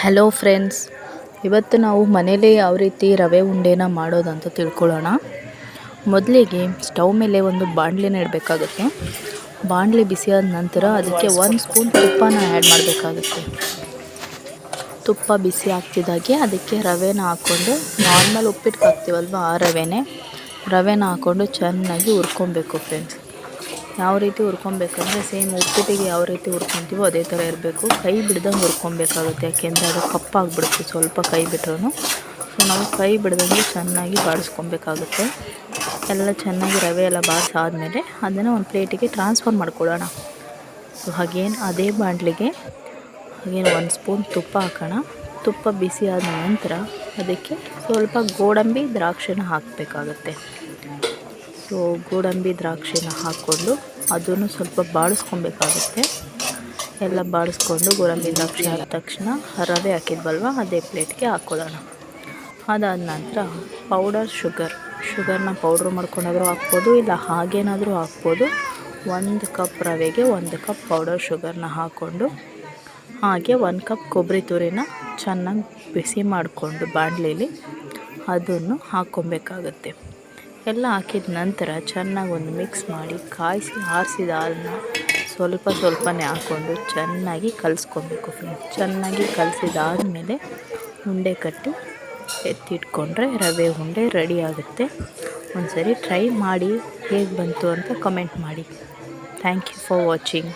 Hello friends, ಇವತ್ತು ನಾವು ಮನೇಲಿ ಯಾವ ರೀತಿ ರವೆ ಉಂಡೆನ ಮಾಡೋದಂತ ತಿಳ್ಕೊಳ್ಳೋಣ. ಮೊದಲಿಗೆ ಸ್ಟವ್ ಮೇಲೆ ಒಂದು ಬಾಣಲೆನ ಇಡಬೇಕಾಗುತ್ತೆ. ಬಾಣಲೆ ಬಿಸಿಯಾದ ನಂತರ ಅದಕ್ಕೆ 1 ಸ್ಪೂನ್ ತುಪ್ಪನ ಆ್ಯಡ್ ಮಾಡಬೇಕಾಗುತ್ತೆ. ತುಪ್ಪ ಬಿಸಿ ಆಗ್ತಿದ್ದಾಗೆ ಅದಕ್ಕೆ ರವೆನ ಹಾಕ್ಕೊಂಡು, ನಾರ್ಮಲ್ ಉಪ್ಪಿಟ್ಟಿಗೆ ಹಾಕ್ತೀವಲ್ವ ಆ ರವೆನ ಹಾಕ್ಕೊಂಡು ಚೆನ್ನಾಗಿ ಹುರ್ಕೊಬೇಕು ಫ್ರೆಂಡ್ಸ್. ಯಾವ ರೀತಿ ಹುರ್ಕೊಬೇಕಂದ್ರೆ ಸೇಮ್ ಉಪ್ಪಿಟ್ಟಿಗೆ ಯಾವ ರೀತಿ ಹುರ್ಕೊತೀವೋ ಅದೇ ಥರ ಇರಬೇಕು. ಕೈ ಬಿಡ್ದಂಗೆ ಹುರ್ಕೊಬೇಕಾಗುತ್ತೆ, ಯಾಕೆಂದರೆ ಅದು ಕಪ್ಪಾಗಿಬಿಡುತ್ತೆ ಸ್ವಲ್ಪ ಕೈ ಬಿಟ್ರೂ. ಸೊ ನಾವು ಕೈ ಬಿಡ್ದಂಗೆ ಚೆನ್ನಾಗಿ ಬಾಡಿಸ್ಕೊಬೇಕಾಗುತ್ತೆ. ಎಲ್ಲ ಚೆನ್ನಾಗಿ ರವೆ ಎಲ್ಲ ಬಾಡಿಸಾದ್ಮೇಲೆ ಅದನ್ನು ಒಂದು ಪ್ಲೇಟಿಗೆ ಟ್ರಾನ್ಸ್ಫರ್ ಮಾಡ್ಕೊಳ್ಳೋಣ. ಸೊ ಅದೇ ಬಾಣಲೆಗೆ 1 ಸ್ಪೂನ್ ತುಪ್ಪ ಹಾಕೋಣ. ತುಪ್ಪ ಬಿಸಿ ಆದ ನಂತರ ಅದಕ್ಕೆ ಸ್ವಲ್ಪ ಗೋಡಂಬಿ ದ್ರಾಕ್ಷಿನ ಹಾಕಬೇಕಾಗುತ್ತೆ. ಸೊ ಗೋಡಂಬಿ ದ್ರಾಕ್ಷಿನ ಹಾಕ್ಕೊಂಡು ಅದನ್ನು ಸ್ವಲ್ಪ ಬಾಡಿಸ್ಕೊಬೇಕಾಗುತ್ತೆ. ಎಲ್ಲ ಬಾಡಿಸ್ಕೊಂಡು ಗೋಡಂಬಿ ದ್ರಾಕ್ಷಿ ಆದ ತಕ್ಷಣ ರವೆ ಹಾಕಿದ್ವಲ್ವ ಅದೇ ಪ್ಲೇಟ್ಗೆ ಹಾಕ್ಕೊಳ್ಳೋಣ. ಅದಾದ ನಂತರ ಶುಗರ್ನ ಪೌಡ್ರ್ ಮಾಡ್ಕೊಂಡಾದರೂ ಹಾಕ್ಬೋದು, ಇಲ್ಲ ಹಾಗೇನಾದರೂ ಹಾಕ್ಬೋದು. 1 ಕಪ್ ರವೆಗೆ 1 ಕಪ್ ಪೌಡರ್ ಶುಗರ್ನ ಹಾಕ್ಕೊಂಡು, ಹಾಗೆ 1 ಕಪ್ ಕೊಬ್ಬರಿ ತುರಿನ ಚೆನ್ನಾಗಿ ಬಿಸಿ ಮಾಡಿಕೊಂಡು ಬಾಣಲೆಯಲ್ಲಿ ಅದನ್ನು ಹಾಕ್ಕೊಬೇಕಾಗತ್ತೆ. ಎಲ್ಲ ಹಾಕಿದ ನಂತರ ಚೆನ್ನಾಗಿ ಒಂದು ಮಿಕ್ಸ್ ಮಾಡಿ ಕಾಯಿಸಿ ಆರಿಸಿದ ಹಾಲನ್ನ ಸ್ವಲ್ಪನೇ ಹಾಕ್ಕೊಂಡು ಚೆನ್ನಾಗಿ ಕಲಿಸ್ಕೊಬೇಕು ಫ್ರೆಂಡ್ಸ್. ಚೆನ್ನಾಗಿ ಕಲಸಿದಾದ್ಮೇಲೆ ಉಂಡೆ ಕಟ್ಟಿ ಎತ್ತಿಟ್ಕೊಂಡ್ರೆ ರವೆ ಉಂಡೆ ರೆಡಿ ಆಗುತ್ತೆ. ಒಂದ್ಸರಿ ಟ್ರೈ ಮಾಡಿ ಹೇಗೆ ಬಂತು ಅಂತ ಕಮೆಂಟ್ ಮಾಡಿ. Thank you for watching.